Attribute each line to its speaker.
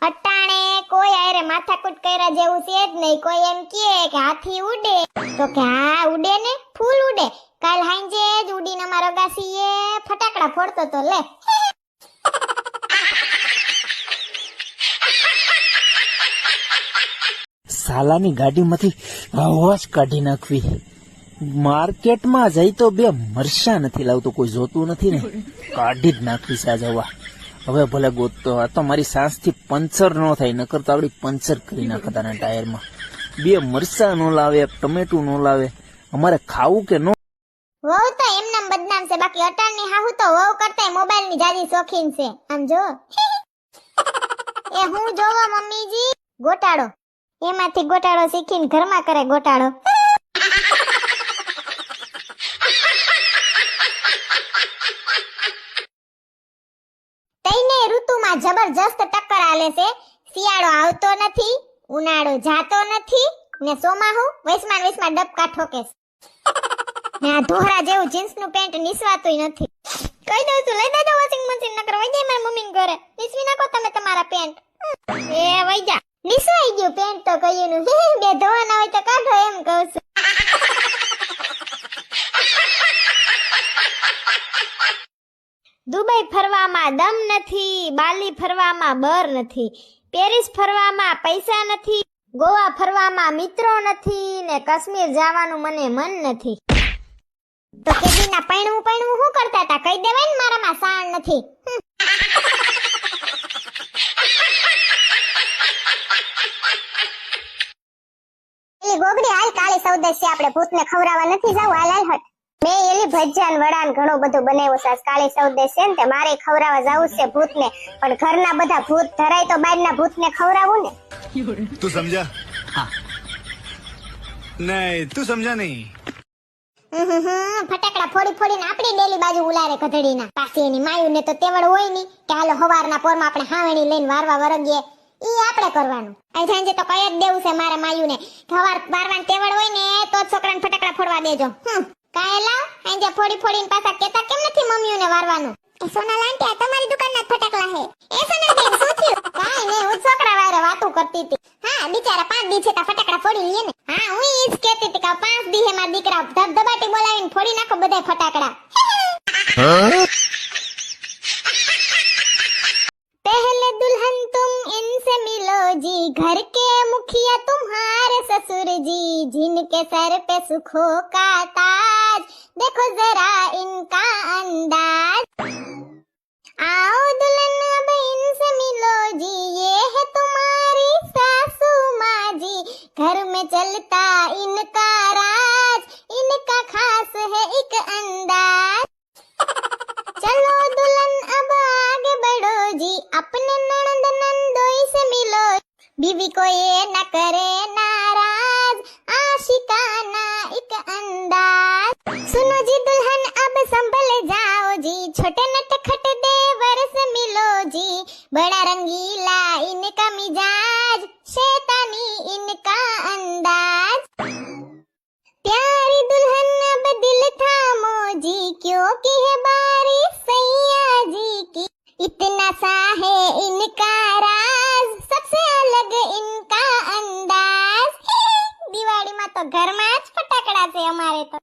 Speaker 1: અટાણે કોઈ આરે માથાકૂટ કર્યા જેવું છે જ નહીં. કોઈ એમ કહે કે હાથી ઉડે તો કે હા ઉડે ને, ફૂલ ઉડે. કાલ હાંજે જ ઉડીને અમારો ગાસીએ ફટાકડા ફોડતો તો લે.
Speaker 2: સાલાની ગાડીમાંથી આવાજ કાઢી નાખવી. માર્કેટમાં જઈ તો બે મરસા નથી લાવતો, કોઈ જોતું નથી ને, કાઢી જ નાખવી છે આજ હવા. હવે ભલે ગોતતો, આ તો મારી સાસથી પંચર ન થાય, નકર તો આવડી પંચર કરી નાખતા ને ટાયરમાં. બે મરસા ન લાવે, ટમેટું ન લાવે, અમારે ખાવું કે નો?
Speaker 1: વહુ તો એમનામ બદનામ છે, બાકી અટાણની હાહુ તો વહુ કરતાય મોબાઈલની જાજી શોખીન છે. આમ જો એ હું જોવો મમ્મીજી ગોટાળો, એમાંથી ગોટાળો શીખીને ઘરમાં કરે ગોટાળો. તઈને ઋતુમાં જબરજસ્ત ટક્કર આલે છે. શિયાળો આવતો નથી, ઉનાળો જાતો નથી ને ચોમાહુ વૈસમાં ડબકા ઠોકે છે. ને આ ધોરા જેવું જીન્સનું પેન્ટ નિસવાતુંય નથી. કહી દઉં છું લઈ દેજો વોશિંગ મશીન, નકર વઈ જાય મારી મમ્મીને ઘરે. નિસવી નાખો તમે તમારા પેન્ટ. એ વઈ જા. નિસવાઈ ગયું પેન્ટ તો કહીનું. બે ધોવાના હોય તો કાઢો એમ કહું છું. દુબઈ ફરવામાં દમ નથી, બાલી ફરવામાં બર નથી, પેરિસ ફરવામાં પૈસા નથી, ગોવા ફરવામાં મિત્રો નથી ને કાશ્મીર જવાનું મને મન નથી. તો કેદીના પૈણું શું કરતા હતા? કહી દેવાય ને મારામાં સાણ નથી. એલી ગોગડી હાલ, કાળી સૌદેશ છે, આપણે ભૂતને ખવરાવા નથી જાવ. હાલ હાલ હટ. મેં એલી ભજીયા વડાન ઘણું બધું બનાવ્યું છે. કાળી સૌદેશ છે ને તે મારે ખવરાવા જાવું છે ભૂતને, પણ ઘરના બધા ભૂત ધરાય તો બહારના ભૂતને ખવરાવું ને.
Speaker 3: તું સમજા? હા. નહીં તું સમજા નહીં.
Speaker 1: ફટાકડા ફોડીને આપણી ડેલી બાજુ ઉલારે ગધડીના. પાછી એની માયુને તો તેવડ હોય ની કે હાલો હવારના પોરમાં આપણે હાવેણી લઈને વારવા વરગીએ. ઈ આપણે કરવાનું. આ સાંજે તો કઈ જ દેવું છે મારા માયુને. હવાર વારવાની તેવડ હોય ને તો જ છોકરાને ફટાકડા ફોડવા દેજો. કાયલા સાંજે ફોડીને પાછા કેતા કેમ નથી મમ્મીઓને વારવાનું? સોના લાંટી આ તમારી દુકાનના ફટાકડા હે. એ સોના બેન શું થયું? કાઈ નહીં, હું છોકરા વારે વાતું કરતી હતી. હા બિચારા 5 દી છે તા ફટાકડા ફોડી લઈએ ને. હા હું ઈ જ કહેતી હતી કે 5 દી હે મારા દીકરા ધબધબાટી બોલાવીને ફોડી નાખો બધા ફટાકડા. पहले दुल्हन तुम इनसे मिलो जी, घर के मुखिया तुम्हारे ससुर जी, जिनके सर पे सुखों का ताज, देखो जरा इनका अंदाज. आओ दुल्हन अब इनसे मिलो जी, ये है तुम्हारी सासू माँ जी, घर में चलता इनका राज, इनका खास है एक अंदाज. चलो दुल्हन अब आगे बढ़ो जी, अपने ननद नंदोई से मिलो, बीवी को ये न करे नाराज, आशिकाना एक अंदाज. सुनो जी दुल्हन अब संभल जाओ जी, छोटे नटखट देवर से मिलो जी, बड़ा रंगीला इनका मिजाज, शैतानी इनका अंदाज. प्यारी दुल्हन अब दिल थामो जी, क्योंकि है बारी सैया जी की, इतना सा है इनका राज, सबसे अलग इनका अंदाज. દિવાળીમાં તો ઘરમાં જ ફટાકડા છે અમારે તો.